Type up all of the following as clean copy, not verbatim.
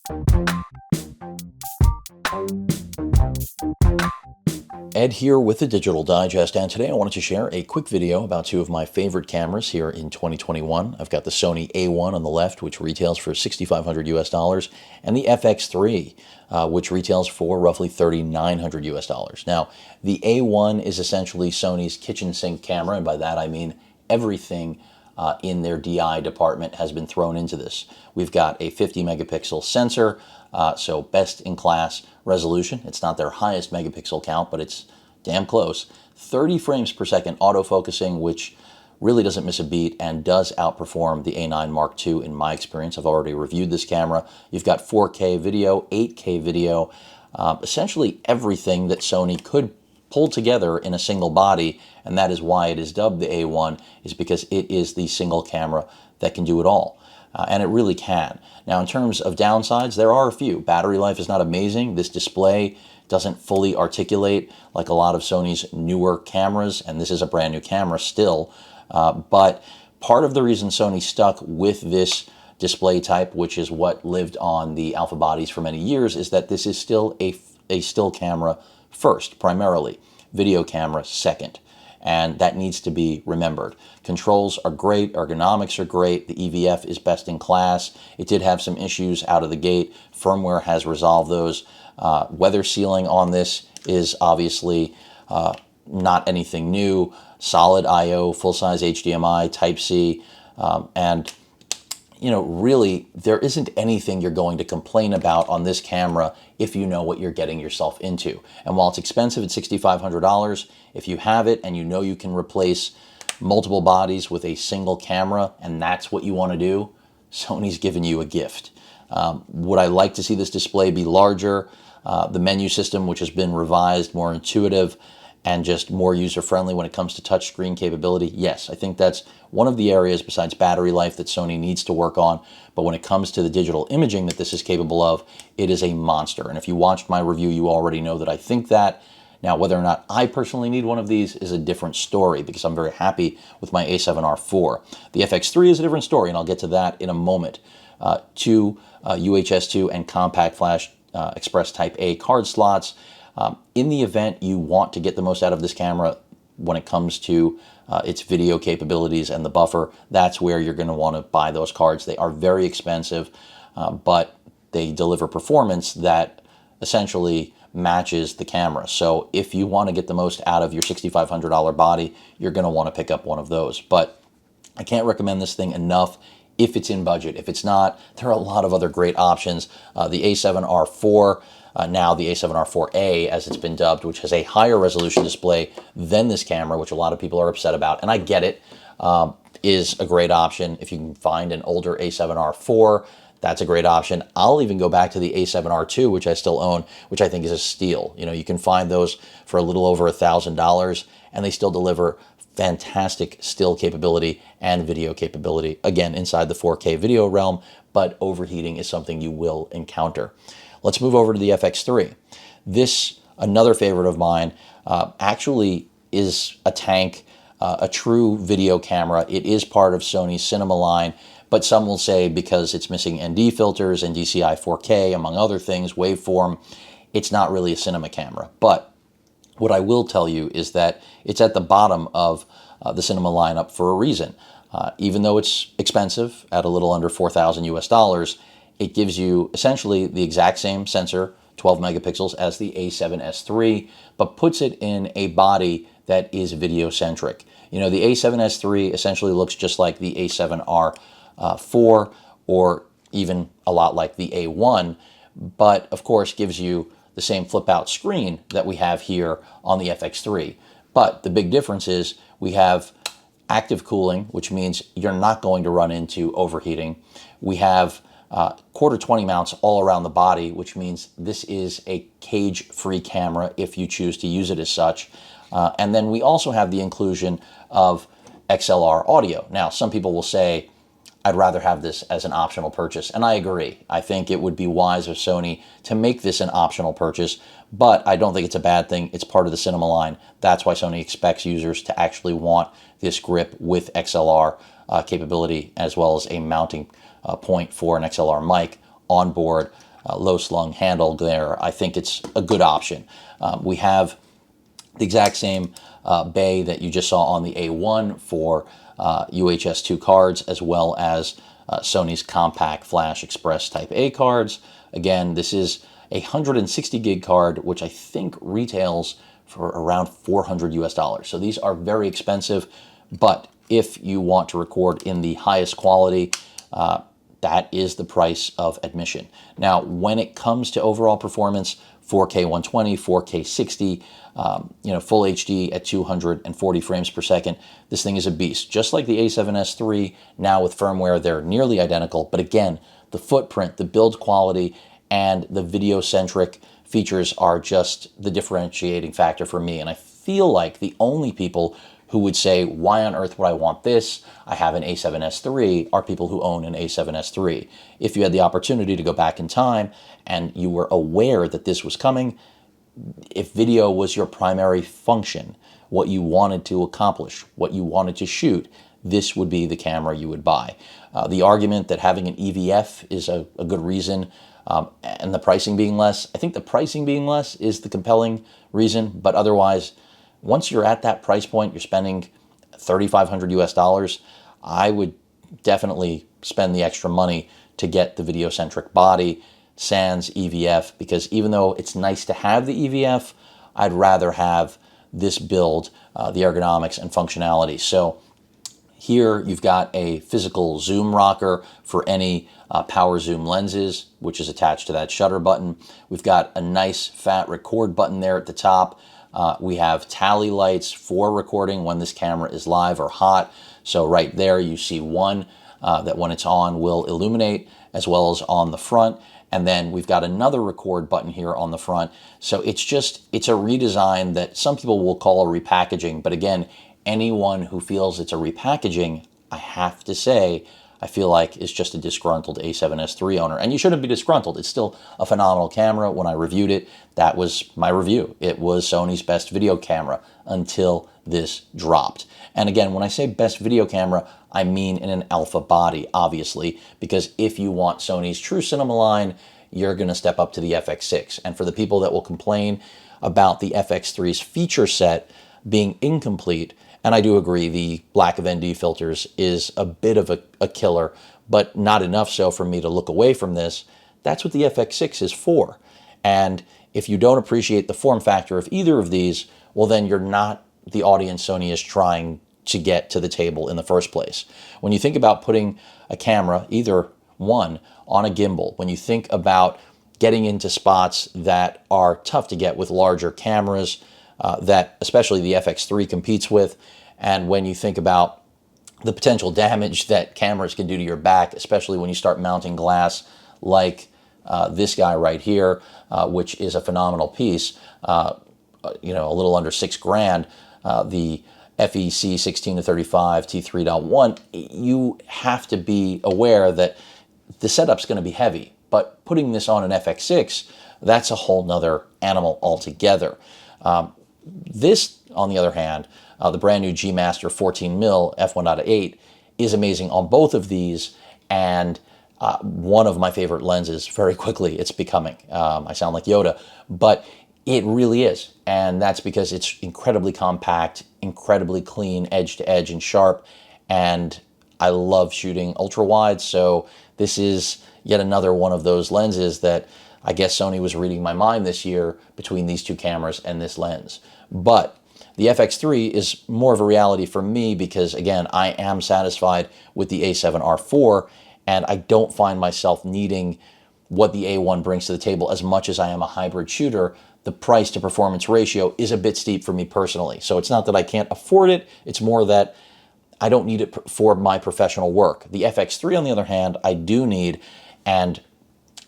Ed here with the Digital Digest, and today I wanted to share a quick video about two of my favorite cameras here in 2021. I've got the Sony A1 on the left, which retails for $6,500 US, and the FX3, which retails for roughly $3,900 US. Now, the A1 is essentially Sony's kitchen sink camera, and by that I mean everything in their DI department has been thrown into this. We've got a 50 megapixel sensor, so best in class resolution. It's not their highest megapixel count, but it's damn close. 30 frames per second autofocusing, which really doesn't miss a beat and does outperform the A9 Mark II in my experience. I've already reviewed this camera. You've got 4K video, 8K video, essentially everything that Sony could pull together in a single body, and that is why it is dubbed the A1, is because it is the single camera that can do it all. And it really can. Now, in terms of downsides, there are a few. Battery life is not amazing. This display doesn't fully articulate like a lot of Sony's newer cameras, and this is a brand new camera still. But part of the reason Sony stuck with this display type, which is what lived on the Alpha bodies for many years, is that this is still a still camera first, primarily. Video camera second. And that needs to be remembered. Controls are great, ergonomics are great, the EVF is best in class. It did have some issues out of the gate. Firmware has resolved those. Weather sealing on this is obviously not anything new. Solid I/O, full-size HDMI, Type-C, and you know, really, there isn't anything you're going to complain about on this camera if you know what you're getting yourself into. And while it's expensive at $6,500, if you have it and you know you can replace multiple bodies with a single camera, and that's what you want to do, Sony's given you a gift. Would I like to see this display be larger? The menu system, which has been revised, more intuitive, and just more user-friendly when it comes to touchscreen capability? Yes, I think that's one of the areas besides battery life that Sony needs to work on. But when it comes to the digital imaging that this is capable of, it is a monster. And if you watched my review, you already know that I think that. Now, whether or not I personally need one of these is a different story, because I'm very happy with my A7R IV. The FX3 is a different story, and I'll get to that in a moment. Two UHS 2 and compact flash Express Type A card slots. In the event you want to get the most out of this camera when it comes to its video capabilities and the buffer, that's where you're going to want to buy those cards. They are very expensive, but they deliver performance that essentially matches the camera. So if you want to get the most out of your $6,500 body, you're going to want to pick up one of those. But I can't recommend this thing enough if it's in budget. If it's not, there are a lot of other great options. The A7R IV, now the A7R IVA, as it's been dubbed, which has a higher resolution display than this camera, which a lot of people are upset about, and I get it, is a great option. If you can find an older A7R IV, that's a great option. I'll even go back to the A7R II, which I still own, which I think is a steal. You know, you can find those for a little over $1,000, and they still deliver fantastic still capability and video capability, again, inside the 4K video realm, but overheating is something you will encounter. Let's move over to the FX3. This, another favorite of mine, actually is a tank, a true video camera. It is part of Sony's cinema line, but some will say because it's missing ND filters and DCI 4K, among other things, waveform, it's not really a cinema camera. But what I will tell you is that it's at the bottom of the cinema lineup for a reason. Even though it's expensive at a little under $4,000 US, it gives you essentially the exact same sensor, 12 megapixels, as the A7S III, but puts it in a body that is video-centric. You know, the A7S III essentially looks just like the A7R IV, or even a lot like the A1, but of course gives you the same flip-out screen that we have here on the FX3. But the big difference is we have active cooling, which means you're not going to run into overheating. We have quarter 20 mounts all around the body, which means this is a cage-free camera if you choose to use it as such. And then we also have the inclusion of XLR audio. Now, some people will say, I'd rather have this as an optional purchase, and I agree. I think it would be wise of Sony to make this an optional purchase, but I don't think it's a bad thing. It's part of the cinema line. That's why Sony expects users to actually want this grip with XLR capability, as well as a mounting point for an XLR mic on board. low slung handle there, I think it's a good option. We have the exact same bay that you just saw on the A1 for UHS-2 cards, as well as Sony's compact flash express type A cards. Again, this is a 160 gig card, which I think retails for around $400 US. So these are very expensive, but if you want to record in the highest quality, that is the price of admission. Now, when it comes to overall performance, 4K 120, 4K 60, full HD at 240 frames per second, this thing is a beast. Just like the A7S III, now with firmware, they're nearly identical. But again, the footprint, the build quality, and the video-centric features are just the differentiating factor for me. And I feel like the only people who would say, why on earth would I want this? I have an A7S III, are people who own an A7S III. If you had the opportunity to go back in time and you were aware that this was coming, if video was your primary function, what you wanted to accomplish, what you wanted to shoot, this would be the camera you would buy. The argument that having an EVF is a good reason, and the pricing being less, I think the pricing being less is the compelling reason, but otherwise, once you're at that price point, you're spending $3,500 US, I would definitely spend the extra money to get the video-centric body, sans EVF, because even though it's nice to have the EVF, I'd rather have this build, the ergonomics and functionality. So here you've got a physical zoom rocker for any power zoom lenses, which is attached to that shutter button. We've got a nice fat record button there at the top. We have tally lights for recording when this camera is live or hot. So right there you see one that when it's on will illuminate, as well as on the front. And then we've got another record button here on the front. So it's a redesign that some people will call a repackaging. But again, anyone who feels it's a repackaging, I have to say, I feel like is just a disgruntled A7S III owner. And you shouldn't be disgruntled. It's still a phenomenal camera. When I reviewed it, that was my review. It was Sony's best video camera until this dropped. And again, when I say best video camera, I mean in an alpha body, obviously, because if you want Sony's true cinema line, you're going to step up to the FX6. And for the people that will complain about the FX3's feature set being incomplete, and I do agree, the lack of ND filters is a bit of a killer, but not enough so for me to look away from this. That's what the FX6 is for. And if you don't appreciate the form factor of either of these, well, then you're not the audience Sony is trying to get to the table in the first place. When you think about putting a camera, either one, on a gimbal, when you think about getting into spots that are tough to get with larger cameras, that especially the FX3 competes with, and when you think about the potential damage that cameras can do to your back, especially when you start mounting glass like this guy right here, which is a phenomenal piece, a little under $6,000, the FEC 16 to 35 T3.1, you have to be aware that the setup's going to be heavy, but putting this on an FX6, that's a whole nother animal altogether. This, on the other hand, the brand new G Master 14mm f1.8 is amazing on both of these, and one of my favorite lenses. Very quickly it's becoming. I sound like Yoda, but it really is, and that's because it's incredibly compact, incredibly clean, edge to edge and sharp, and I love shooting ultra wide, so this is yet another one of those lenses that I guess Sony was reading my mind this year between these two cameras and this lens. But the FX3 is more of a reality for me because, again, I am satisfied with the A7R4, and I don't find myself needing what the A1 brings to the table as much as I am a hybrid shooter. The price to performance ratio is a bit steep for me personally. So it's not that I can't afford it, it's more that I don't need it for my professional work. The FX3, on the other hand, I do need, and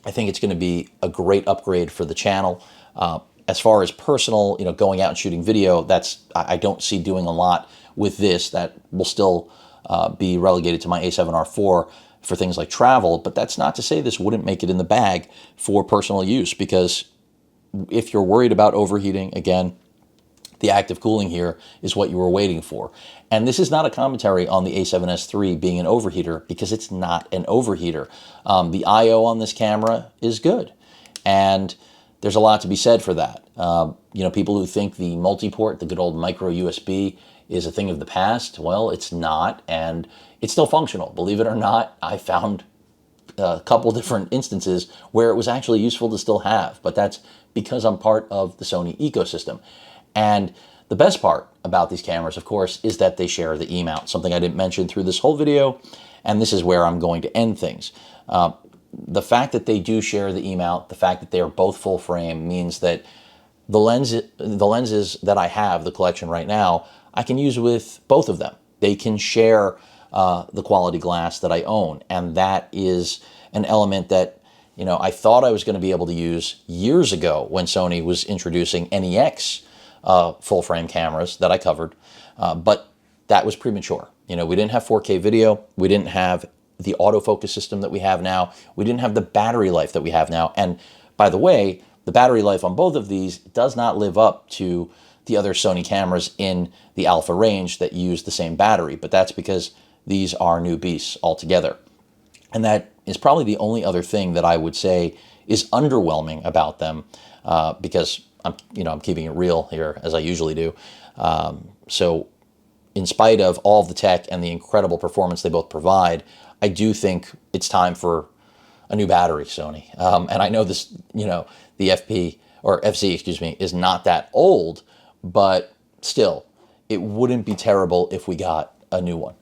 I think it's going to be a great upgrade for the channel. As far as personal, going out and shooting video, I don't see doing a lot with this. That will still be relegated to my A7R4 for things like travel, but that's not to say this wouldn't make it in the bag for personal use, because if you're worried about overheating, again, the active cooling here is what you were waiting for. And this is not a commentary on the A7S III being an overheater, because it's not an overheater. The I/O on this camera is good. And there's a lot to be said for that. You know, people who think the multi-port, the good old micro USB, is a thing of the past. Well, it's not, and it's still functional. Believe it or not, I found a couple different instances where it was actually useful to still have, but that's because I'm part of the Sony ecosystem. And the best part about these cameras, of course, is that they share the E-mount, something I didn't mention through this whole video, and this is where I'm going to end things. The fact that they do share the E-mount, the fact that they are both full frame, means that the lenses that I have, the collection right now, I can use with both of them. They can share the quality glass that I own, and that is an element that, you know, I thought I was going to be able to use years ago when Sony was introducing NEX full frame cameras that I covered, but that was premature. You know, we didn't have 4K video, we didn't have the autofocus system that we have now, we didn't have the battery life that we have now, and by the way, the battery life on both of these does not live up to the other Sony cameras in the alpha range that use the same battery, but that's because these are new beasts altogether. And that is probably the only other thing that I would say is underwhelming about them, because I'm keeping it real here, as I usually do. So in spite of all of the tech and the incredible performance they both provide, I do think it's time for a new battery, Sony. And I know this, you know, the FC, excuse me, is not that old, but still, it wouldn't be terrible if we got a new one,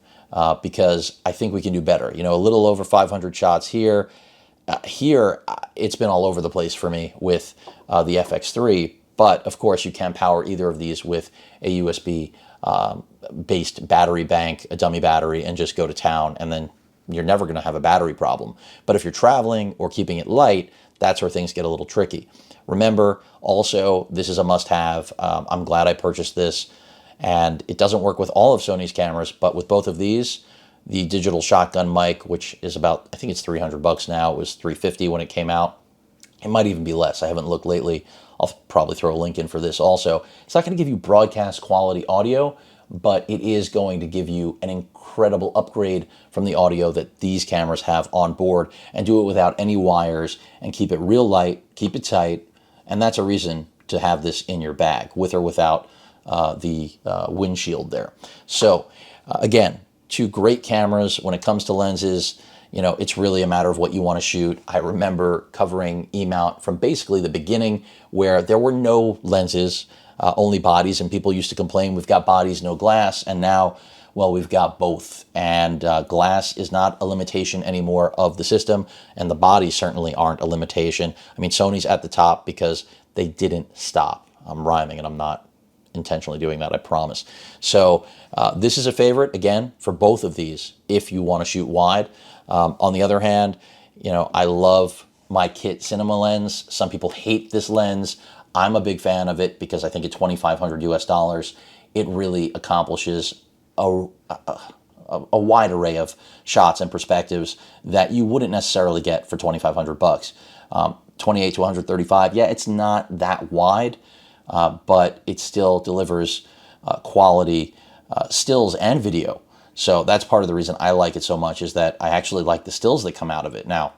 because I think we can do better. You know, a little over 500 shots here. Here, it's been all over the place for me with the FX3, but of course you can power either of these with a USB based battery bank, a dummy battery, and just go to town, and then you're never going to have a battery problem. But if you're traveling or keeping it light, that's where things get a little tricky. Remember, also, this is a must-have. I'm glad I purchased this, and it doesn't work with all of Sony's cameras, but with both of these, the digital shotgun mic, which is about, I think it's $300 now. It was $350 when it came out. It might even be less. I haven't looked lately. I'll probably throw a link in for this also. It's not going to give you broadcast quality audio, but it is going to give you an incredible upgrade from the audio that these cameras have on board, and do it without any wires and keep it real light, keep it tight, and that's a reason to have this in your bag, with or without the windshield there. So again, two great cameras. When it comes to lenses, you know, it's really a matter of what you want to shoot. I remember covering E-mount from basically the beginning, where there were no lenses, only bodies, and people used to complain, we've got bodies, no glass, and now, well, we've got both, and glass is not a limitation anymore of the system, and the bodies certainly aren't a limitation. I mean, Sony's at the top because they didn't stop. I'm rhyming, and I'm not intentionally doing that, I promise. So this is a favorite, again, for both of these if you want to shoot wide. On the other hand, you know, I love my kit cinema lens. Some people hate this lens. I'm a big fan of it because I think at $2,500 US, it really accomplishes a wide array of shots and perspectives that you wouldn't necessarily get for $2,500. 28 to 135, yeah, it's not that wide, but it still delivers quality stills and video. So that's part of the reason I like it so much, is that I actually like the stills that come out of it. Now,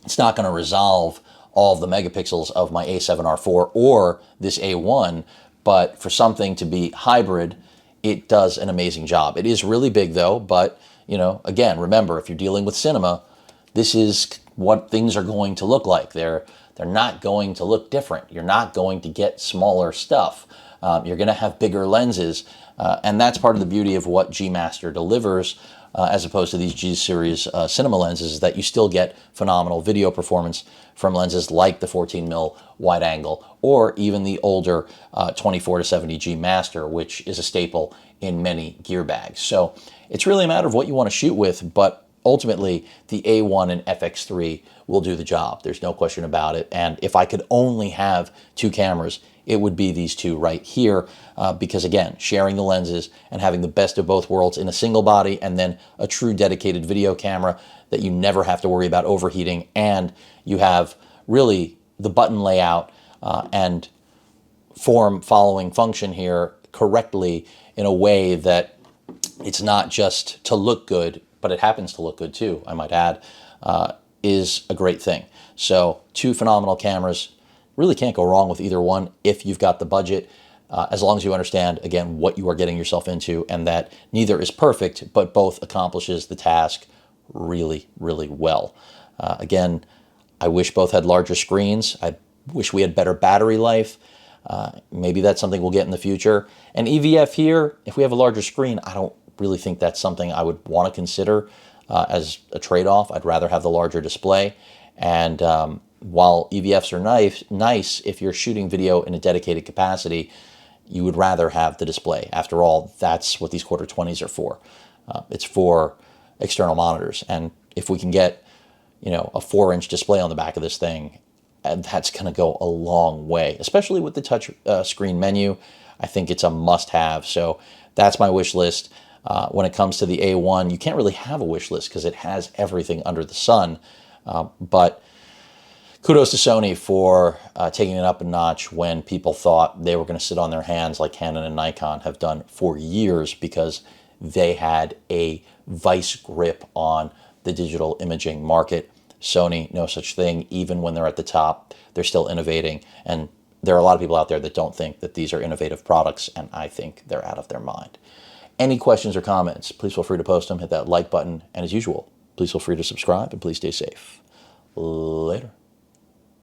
it's not going to resolve all of the megapixels of my A7R4 or this A1, but for something to be hybrid, it does an amazing job. It is really big though, but you know, again, remember, if you're dealing with cinema, this is what things are going to look like. They're not going to look different. You're not going to get smaller stuff. You're going to have bigger lenses, and that's part of the beauty of what G Master delivers, as opposed to these G Series cinema lenses, is that you still get phenomenal video performance from lenses like the 14mm wide angle, or even the older 24 to 70 G Master, which is a staple in many gear bags. So it's really a matter of what you want to shoot with, but ultimately the A1 and FX3 will do the job. There's no question about it. And if I could only have two cameras, it would be these two right here, because again, sharing the lenses and having the best of both worlds in a single body, and then a true dedicated video camera that you never have to worry about overheating, and you have really the button layout and form following function here correctly in a way that it's not just to look good, but it happens to look good too, I might add. is a great thing. So two phenomenal cameras. Really can't go wrong with either one if you've got the budget, as long as you understand, again, what you are getting yourself into, and that neither is perfect, but both accomplishes the task really, really well. Again, I wish both had larger screens. I wish we had better battery life. Maybe that's something we'll get in the future. And EVF here, if we have a larger screen, I don't really think that's something I would want to consider as a trade-off. I'd rather have the larger display. And while EVFs are nice, if you're shooting video in a dedicated capacity, you would rather have the display. After all, that's what these quarter 20s are for. It's for external monitors. And if we can get, a 4-inch display on the back of this thing, that's going to go a long way, especially with the touch screen menu. I think it's a must-have. So that's my wish list. When it comes to the A1, you can't really have a wish list because it has everything under the sun. But kudos to Sony for taking it up a notch when people thought they were going to sit on their hands like Canon and Nikon have done for years, because they had a vice grip on the digital imaging market. Sony, no such thing. Even when they're at the top, they're still innovating. And there are a lot of people out there that don't think that these are innovative products, and I think they're out of their mind. Any questions or comments, please feel free to post them. Hit that like button. And as usual, please feel free to subscribe, and please stay safe. Later.